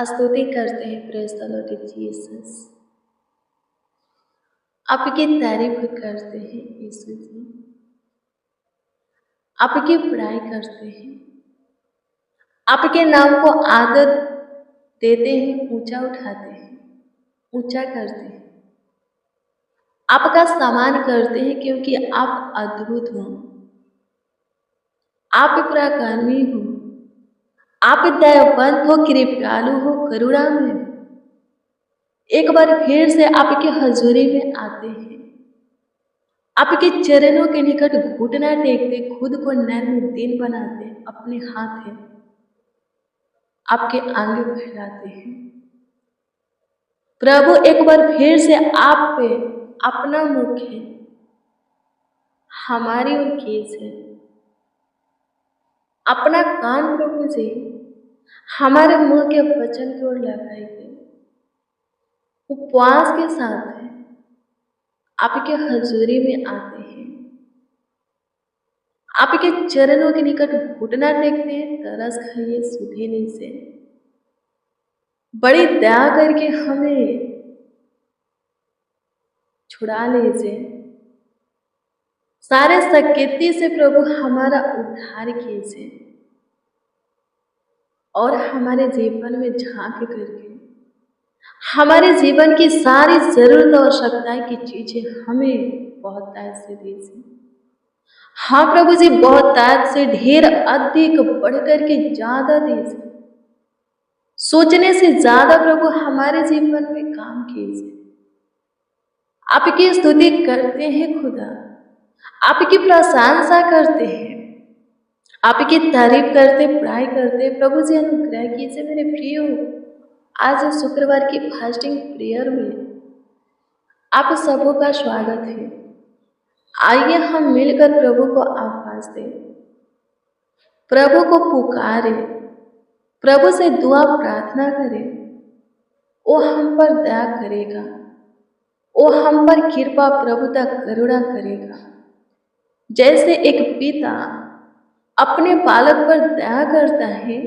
स्तुति करते हैं। Praise the Lord Jesus. आपकी तारीफ करते हैं यीशु जी। आपकी बड़ाई करते हैं। आपके नाम को आदर देते हैं, ऊंचा उठाते हैं, ऊंचा करते हैं। आपका सम्मान करते हैं क्योंकि आप अद्भुत हो, आप पराक्रमी हो, आप दयावंत हो, कृपालु हो, करुणामय हो। एक बार फिर से आपकी हजूरी में आते हैं, आपके चरणों के निकट घुटना टेकते, खुद को नैन दिन बनाते, अपने हाथ है आपके आगे फैलाते हैं। प्रभु एक बार फिर से आप पे अपना मुख है हमारी ओर खींचे, अपना कान प्रभु जी हमारे मुंह के वचन की ओर लगाएंगे। उपवास के साथ है आपके हजूरी में आते हैं, आपके चरणों के निकट घुटना टेकते हैं। तरस खाइए सुधेने से, बड़ी दया करके हमें छुड़ा लीजिए। सारे सकेती से प्रभु हमारा उद्धार कीजिए और हमारे जीवन में झांक करके हमारे जीवन की सारी जरूरत और आवश्यकताएं की चीजें हमें बहुत ताज से दीजिए। हाँ प्रभु जी, बहुत ताज से ढेर अधिक बढ़ करके ज्यादा दीजिए। सोचने से ज्यादा प्रभु हमारे जीवन में काम कीजिए। आपकी स्तुति करते हैं खुदा, आपकी प्रशंसा करते हैं, आपकी तारीफ करते, पढ़ाई करते। प्रभु जी अनुग्रह कीजिए मेरे प्रियो। आज शुक्रवार की फास्टिंग प्रेयर में आप सबों का स्वागत है। आइए हम मिलकर प्रभु को आवाज दें, प्रभु को पुकारे, प्रभु से दुआ प्रार्थना करें। वो हम पर दया करेगा, वो हम पर कृपा प्रभुता करुणा करेगा। जैसे एक पिता अपने बालक पर दया करता है,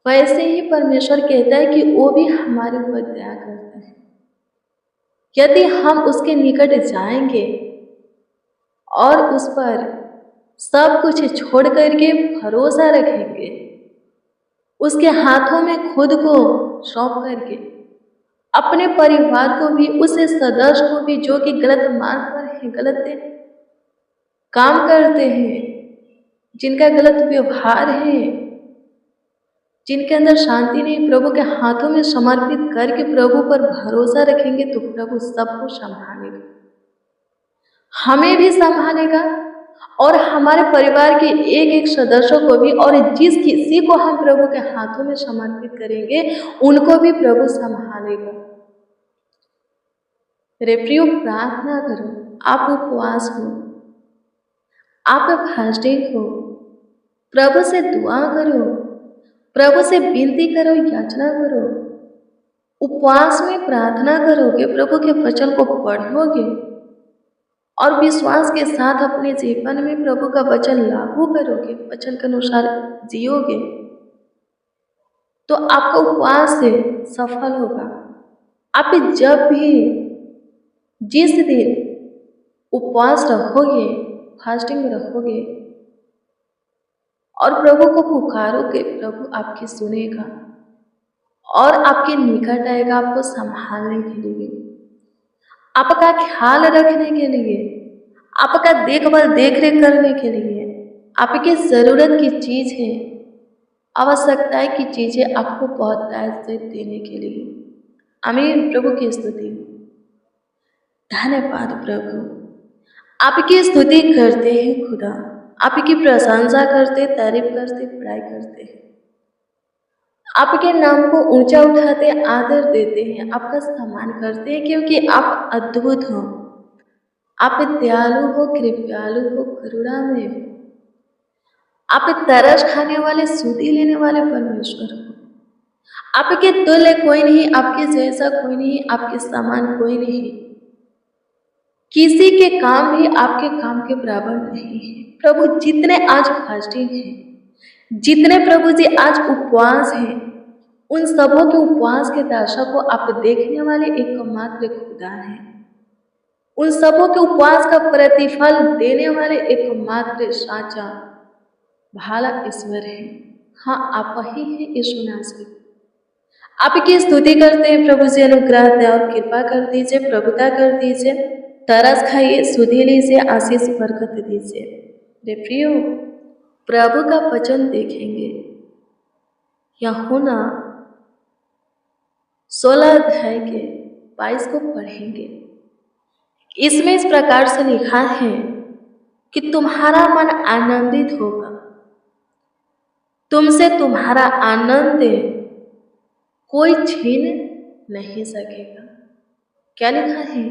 वैसे ही परमेश्वर कहता है कि वो भी हमारे ऊपर दया करता है। यदि हम उसके निकट जाएंगे और उस पर सब कुछ छोड़ करके भरोसा रखेंगे, उसके हाथों में खुद को सौंप करके, अपने परिवार को भी, उसे सदस्य को भी जो कि गलत मार्ग पर है, गलत काम करते हैं, जिनका गलत व्यवहार है, जिनके अंदर शांति नहीं, प्रभु के हाथों में समर्पित करके प्रभु पर भरोसा रखेंगे तो प्रभु सबको संभालेगा, हमें भी संभालेगा और हमारे परिवार के एक एक सदस्यों को भी। और जिस किसी को हम प्रभु के हाथों में समर्पित करेंगे उनको भी प्रभु संभालेगा। रे प्रियो, प्रार्थना करो, आप उपवास हो, आप फास्टिंग हो, प्रभु से दुआ करो, प्रभु से विनती करो, याचना करो। उपवास में प्रार्थना करोगे, प्रभु के वचन को पढ़ोगे और विश्वास के साथ अपने जीवन में प्रभु का वचन लागू करोगे, वचन के अनुसार जियोगे, तो आपका उपवास से सफल होगा। आप जब भी जिस दिन उपवास रखोगे, फास्टिंग में रखोगे और प्रभु को पुकारोगे, प्रभु आपकी सुनेगा और आपके निकट आएगा, आपको संभालने के लिए, आपका ख्याल रखने के लिए, आपका देखभाल देखरेख करने के लिए, आपकी जरूरत की चीज है, आवश्यकताएं की चीजें आपको बहुत ताज से देने के लिए। आमीन। प्रभु की स्तुति। धन्यवाद प्रभु, आपकी स्तुति करते हैं खुदा, आपकी प्रशंसा करते, तारीफ करते, पढ़ाई करते हैं, आपके नाम को ऊंचा उठाते, आदर देते हैं, आपका सम्मान करते हैं क्योंकि आप अद्भुत हो, आप दयालु हो, कृपालु हो, करुणामय हो, आप तरस खाने वाले, सूदी लेने वाले परमेश्वर हो। आपके तुल्य कोई नहीं, आपके जैसा कोई नहीं, आपके समान कोई नहीं, किसी के काम भी आपके काम के बराबर नहीं है। प्रभु, जितने आज फास्टिंग है, जितने प्रभु जी आज उपवास है, उन सबों के उपवास के दर्शक को आप देखने वाले एकमात्र खुदा हैं। उन सबों के उपवास का प्रतिफल देने वाले एकमात्र साचा भाला ईश्वर है। हाँ, आप वही हैं यीशु नासरी। आपकी स्तुति करते हैं प्रभु जी, अनुग्रह दया और कृपा कर दीजिए, प्रभुता कर दीजिए, तरस खाइए, सुधी लीजिए, आशीष बरकत दीजिए। रे प्रियो, प्रभु का वचन देखेंगे यूहन्ना 16 अध्याय के 22 को पढ़ेंगे। इसमें इस प्रकार से लिखा है कि तुम्हारा मन आनंदित होगा, तुमसे तुम्हारा आनंद कोई छीन नहीं सकेगा। क्या लिखा है?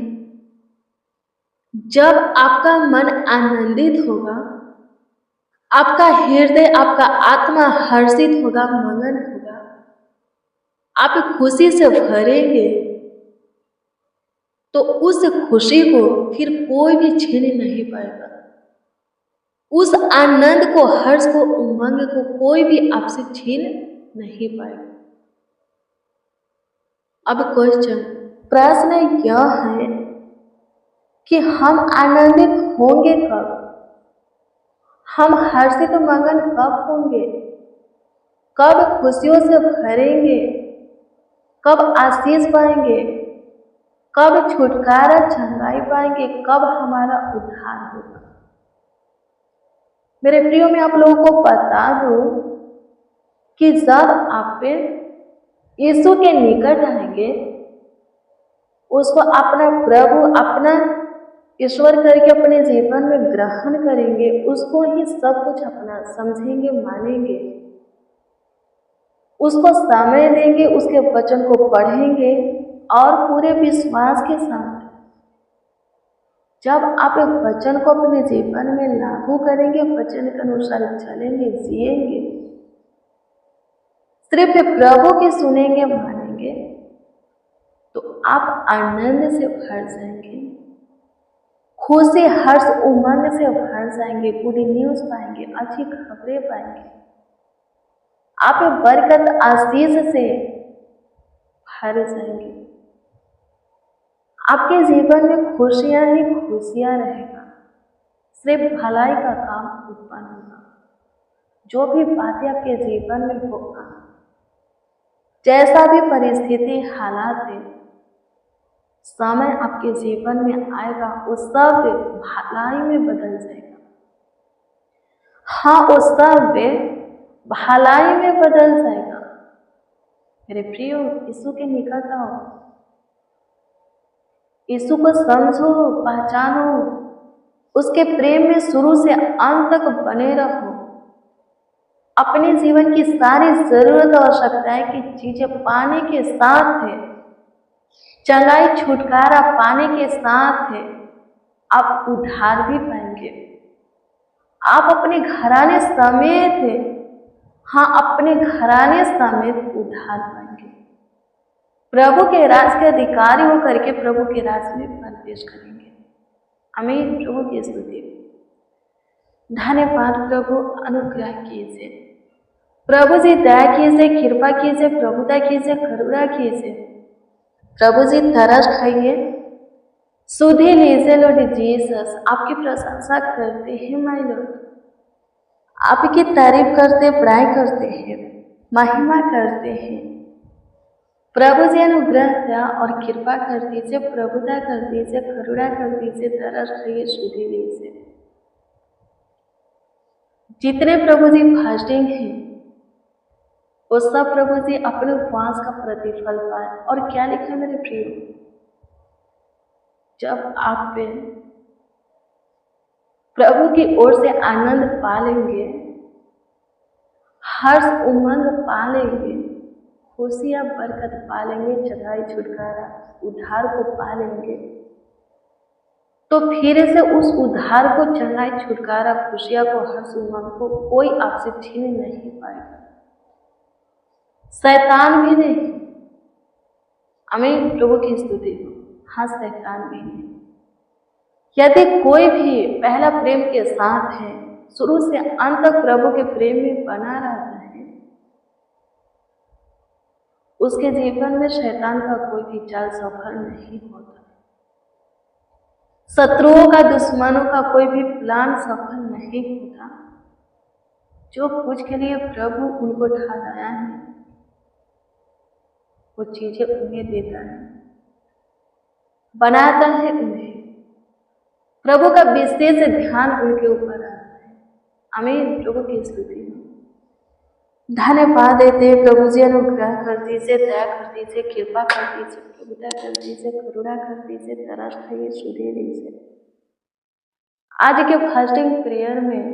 जब आपका मन आनंदित होगा, आपका हृदय, आपका आत्मा हर्षित होगा, मगन होगा, आप खुशी से भरेंगे, तो उस खुशी को फिर कोई भी छीन नहीं पाएगा। उस आनंद को, हर्ष को, उमंग को कोई भी आपसे छीन नहीं पाएगा। अब क्वेश्चन, प्रश्न यह है कि हम आनंदित होंगे कब? हम हर्षित मगन कब होंगे? कब खुशियों से भरेंगे? कब आशीष पाएंगे? कब छुटकारा चंगाई पाएंगे? कब हमारा उद्धार होगा? मेरे प्रियो, मैं आप लोगों को बता दूं कि जब आप यीशु के निकट आएंगे, उसको अपना प्रभु, अपना ईश्वर करके अपने जीवन में ग्रहण करेंगे, उसको ही सब कुछ अपना समझेंगे, मानेंगे, उसको समय देंगे, उसके वचन को पढ़ेंगे और पूरे विश्वास के साथ जब आप वचन को अपने जीवन में लागू करेंगे, वचन के अनुसार चलेंगे, जिएंगे, सिर्फ प्रभु के सुनेंगे, मानेंगे, तो आप आनंद से भर जाएंगे, खुशी, हर्ष, उमंग से भर जाएंगे, गुड न्यूज पाएंगे, अच्छी खबरें पाएंगे, आप बरकत, आशीष से भर जाएंगे। आपके जीवन में खुशियां ही खुशियां रहेगा, सिर्फ भलाई का काम उत्पन्न होगा। जो भी बातें आपके जीवन में होगा, जैसा भी परिस्थिति, हालात है, समय आपके जीवन में आएगा, वो सब भलाई में बदल जाएगा। हाँ, वो सब भलाई में बदल जाएगा। मेरे प्रियो, यीशु के निकट आओ, यीशु को समझो, पहचानो, उसके प्रेम में शुरू से अंत तक बने रहो। अपने जीवन की सारी जरूरत और आवश्यकताएं की चीजें पाने के साथ है, चंगाई, छुटकारा पाने के साथ है, आप उद्धार भी पाएंगे। आप अपने घराने समेत, हाँ, अपने घराने समेत उद्धार पाएंगे। प्रभु के राज के अधिकारी होकर के प्रभु के राज में प्रवेश करेंगे। आमीन। प्रभु की स्तुति। धन्यवाद प्रभु, अनुग्रह कीजिए प्रभु जी, दया कीजिए, कृपा कीजिए, प्रभुता कीजिए, करुणा कीजिए। प्रभु जी, तरस खाइए, सुधी लीजिए लॉर्ड जीसस। आपकी प्रशंसा करते हैं माय लॉर्ड, आपकी तारीफ करते, बड़ाई करते हैं, महिमा करते हैं। प्रभु जी, अनुग्रह दया और कृपा कर दीजिए, प्रभुता कर दीजिए, करुणा कर दीजिए, तरस खाइए, सुधी लीजिए। जितने प्रभु जी फास्टिंग हैं, वो सब प्रभु जी अपने उपवास का प्रतिफल पाए। और क्या लिखा है मेरे प्रियो, जब आप प्रभु की ओर से आनंद पा लेंगे, हर्ष, उमंग पा लेंगे, खुशियां, बरकत पा लेंगे, चंगाई, छुटकारा, उद्धार को पा लेंगे, तो फिर से उस उद्धार को, चंगाई, छुटकारा, खुशियां को, हर्ष, उमंग को कोई आपसे छीन नहीं पाएगा, शैतान भी नहीं। आमीन। प्रभु की स्तुति हो। हाँ, शैतान भी नहीं। यदि कोई भी पहला प्रेम के साथ है, शुरू से अंत तक प्रभु के प्रेम में बना रहता है, उसके जीवन में शैतान का कोई भी चाल सफल नहीं होता, शत्रुओं का, दुश्मनों का कोई भी प्लान सफल नहीं होता। जो कुछ के लिए प्रभु उनको ठहराया है वो चीजें उन्हें देता है, बनाता है उन्हें। प्रभु का विशेष ध्यान उनके ऊपर आता है। आमीन। प्रभु की स्तुति हो। धन्यवाद देते प्रभु जी, अनुग्रह कर दीजिए, दया कर दीजिए, कृपा कर दीजिए, प्रभुता कर दीजिए, करुणा कर दीजिए, तरस है यीशु दे दीजिए। आज के फास्टिंग प्रेयर में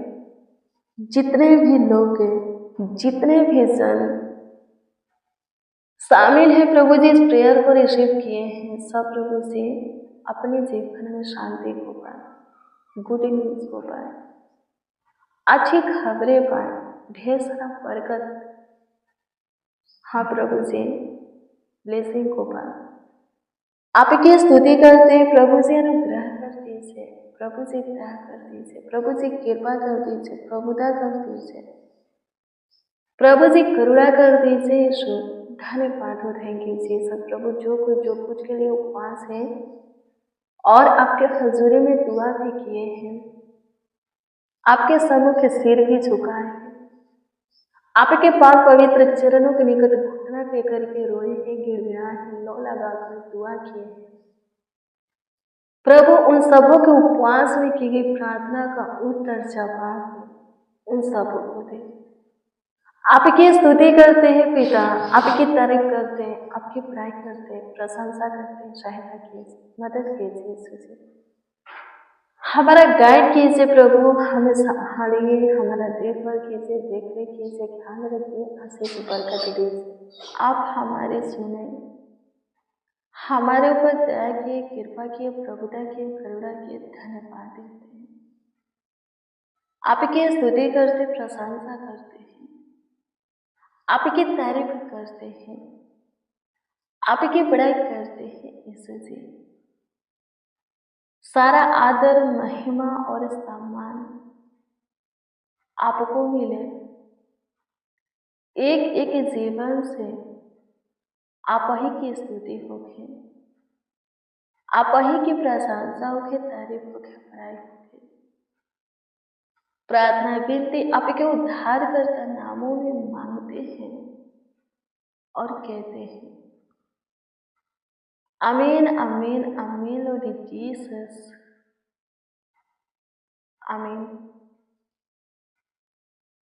जितने भी लोग, जितने भी जन शामिल हैं प्रभु जी, इस प्रेयर को रिसीव किए हैं, सब प्रभु जी अपने जीवन में शांति को पाए, गुड न्यूज को पाए, अच्छी खबरें पाए, ढेर सारा बरकत, हाँ प्रभु जी, ब्लेसिंग को पाए। आपकी स्तुति करते प्रभु जी, अनुग्रह कर दीजिए, प्रभु जी दया कर दीजिए, प्रभु जी कृपा कर दीजिए, प्रभुता कर दीजिए, प्रभु जी करुणा कर दीजिए। यीशु धन्यवाद हो, थैंक यू जीसस। प्रभु जो कुछ के लिए उपवास है और आपके हजूरी में दुआ भी किए हैं, आपके सम्मुख सिर भी झुका है, आपके पाक पवित्र चरणों के निकट घुटना टेकर के रोए हैं, गिड़गिड़ाए हैं, लो लगाकर दुआ किए हैं। प्रभु उन सबों के उपवास में की गई प्रार्थना का उत्तर जवाब उन सबों को दे। आपकी स्तुति करते हैं पिता, आपकी तारीफ करते हैं, आपकी बड़ाई करते हैं, प्रशंसा करते हैं। सहायता कीजिए, मदद कीजिए यीशु जी, हमारा गाइड कीजिए प्रभु, हमें संभालिए, हमारा देखभाल कीजिए, देख रेख कीजिए, ध्यान रखिए, आशीष बरकत दीजिए। आप हमारे सुने, हमारे ऊपर दया किए, कृपा किए, प्रभुता किए, करुणा किए, धन्यवाद देते हैं। आपकी स्तुति करते, प्रशंसा करते हैं, आपकी तारीफ करते हैं, आपकी बड़ाई करते हैं यीशु जी। सारा आदर, महिमा और सम्मान आपको मिले। एक एक जीवन से आप ही की स्तुति होगी, आप ही की प्रशंसा होगी, तारीफ होगी, बड़ाई होगी। प्रार्थना विनती आपके उद्धारकर्ता नामों में मांगते हैं और कहते हैं आमीन, आमीन, आमीन, लॉर्ड जीसस, आमीन।